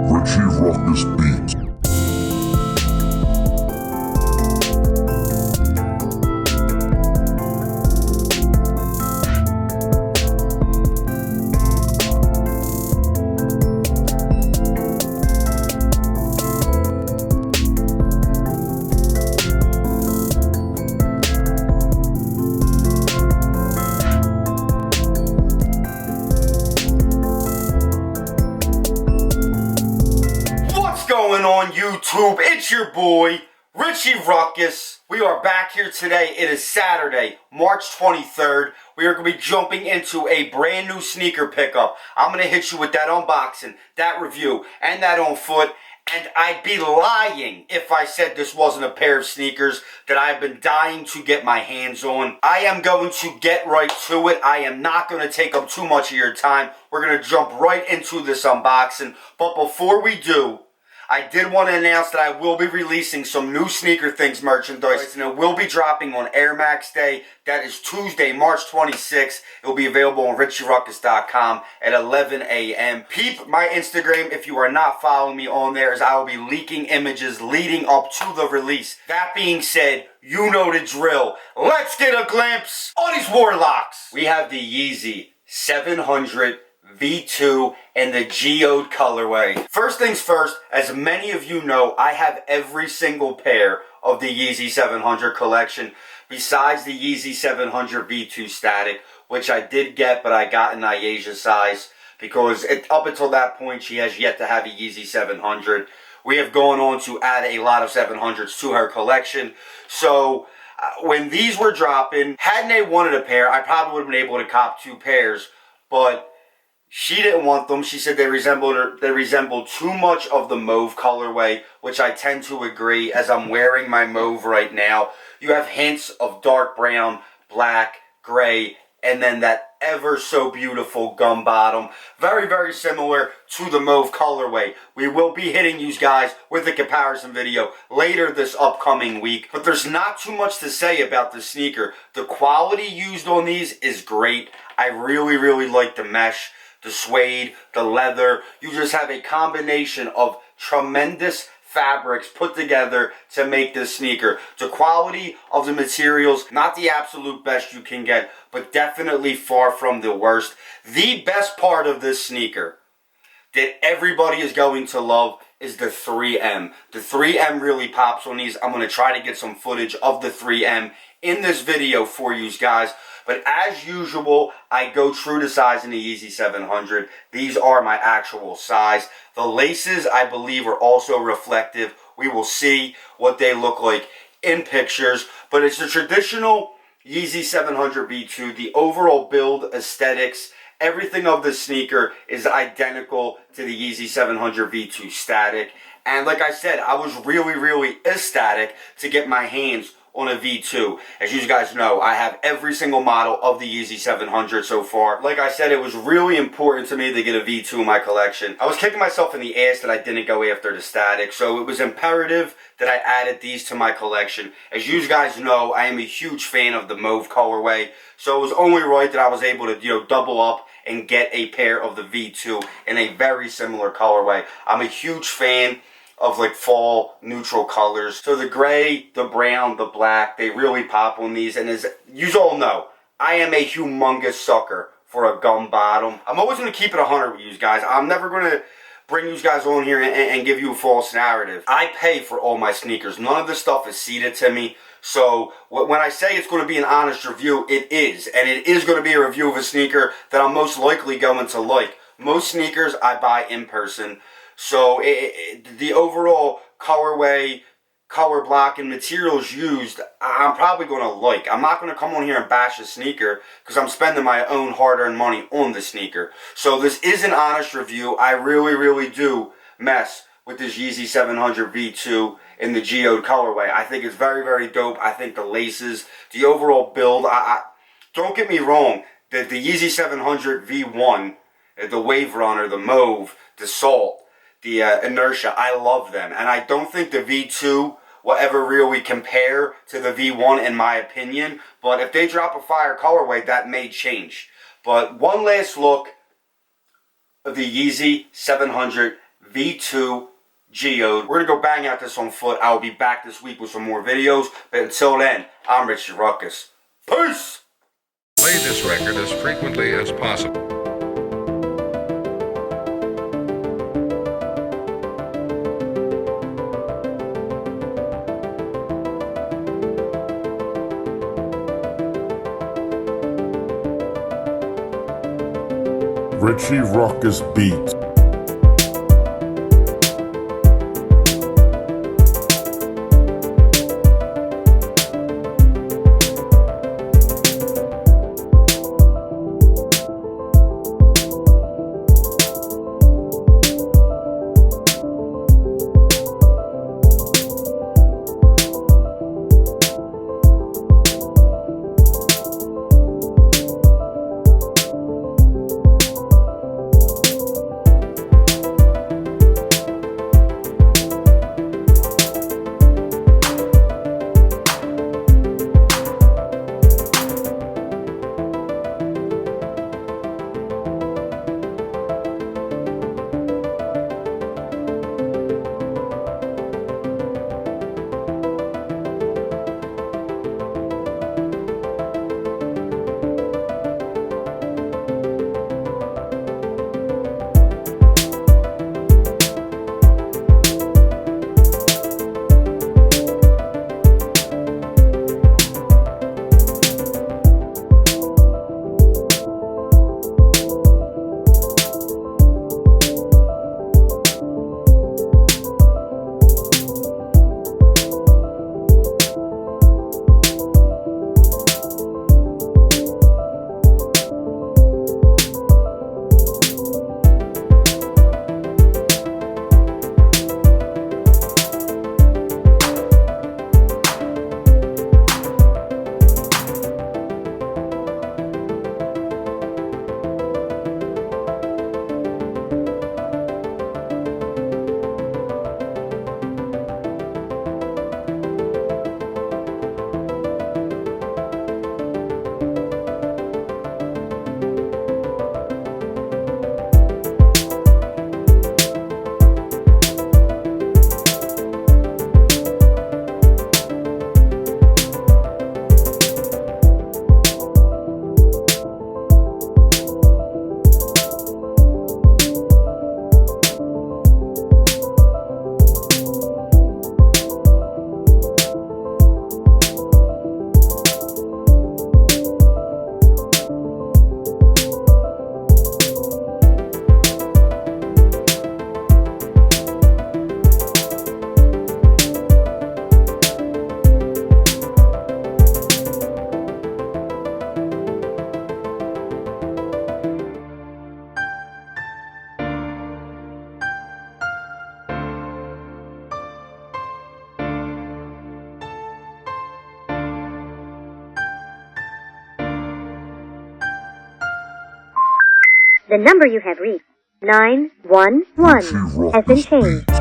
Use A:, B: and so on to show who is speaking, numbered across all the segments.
A: Richie Ruckus Beats.
B: Going on YouTube, it's your boy Richie Ruckus. We are back here today. It is Saturday, March 23rd. We are going to be jumping into a brand new sneaker pickup. I'm going to hit you with that unboxing, that review, and that on foot. And I'd be lying if I said this wasn't a pair of sneakers that I've been dying to get my hands on. I am going to get right to it. I am not going to take up too much of your time. We're going to jump right into this unboxing. But before we do, I did want to announce that I will be releasing some new Sneaker Things merchandise, and it will be dropping on Air Max Day. That is Tuesday, March 26th. It will be available on richieruckus.com at 11 a.m. Peep my Instagram if you are not following me on there, as I will be leaking images leading up to the release. That being said, you know the drill. Let's get a glimpse on these Warlocks. We have the Yeezy 700 V2 and the Geode colorway. First things first, as many of you know, I have every single pair of the Yeezy 700 collection besides the Yeezy 700 V2 static, which I did get, but I got in Nyasia size because up until that point she has yet to have a Yeezy 700. We have gone on to add a lot of 700s to her collection. So when these were dropping, hadn't they wanted a pair, I probably would have been able to cop two pairs, but she didn't want them. She said they resembled too much of the mauve colorway, which I tend to agree, as I'm wearing my mauve right now. You have hints of dark brown, black, gray, and then that ever so beautiful gum bottom. Very, very similar to the mauve colorway. We will be hitting you guys with a comparison video later this upcoming week. But there's not too much to say about the sneaker. The quality used on these is great. I really, really like the mesh, the suede, the leather. You just have a combination of tremendous fabrics put together to make this sneaker. The quality of the materials, not the absolute best you can get, but definitely far from the worst. The best part of this sneaker that everybody is going to love is the 3M. The 3M really pops on these. I'm going to try to get some footage of the 3M in this video for you guys. But as usual, I go true to size in the Yeezy 700. These are my actual size. The laces, I believe, are also reflective. We will see what they look like in pictures. But it's the traditional Yeezy 700 V2. The overall build, aesthetics, everything of the sneaker is identical to the Yeezy 700 V2 static. And like I said, I was really, really ecstatic to get my hands on a V2. As you guys know, I have every single model of the Yeezy 700 so far. Like I said, it was really important to me to get a V2 in my collection. I was kicking myself in the ass that I didn't go after the static, so it was imperative that I added these to my collection. As you guys know, I am a huge fan of the mauve colorway, so it was only right that I was able to, double up and get a pair of the V2 in a very similar colorway. I'm a huge fan of like fall neutral colors. So the gray, the brown, the black, they really pop on these. And as you all know, I am a humongous sucker for a gum bottom. I'm always going to keep it 100 with you guys. I'm never going to bring you guys on here and give you a false narrative. I pay for all my sneakers. None of this stuff is seeded to me. So when I say it's going to be an honest review, it is. And it is going to be a review of a sneaker that I'm most likely going to like. Most sneakers I buy in person. So the overall colorway, color block, and materials used, I'm probably going to like. I'm not going to come on here and bash a sneaker because I'm spending my own hard-earned money on the sneaker. So this is an honest review. I really, really do mess with this Yeezy 700 V2 in the Geode colorway. I think it's very, very dope. I think the laces, the overall build, don't get me wrong, the Yeezy 700 V1, the Wave Runner, the Mauve, the Salt, the Inertia, I love them. And I don't think the V2 will ever really compare to the V1 in my opinion. But if they drop a fire colorway, that may change. But one last look of the Yeezy 700 V2 Geode. We're gonna go bang out this on foot. I'll be back this week with some more videos. But until then, I'm Richie Ruckus. Peace!
C: Play this record as frequently as possible.
A: Richie Ruckus Beats.
D: The number you have reached, 911, has been changed.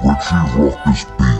A: Richie Ruckus Beats.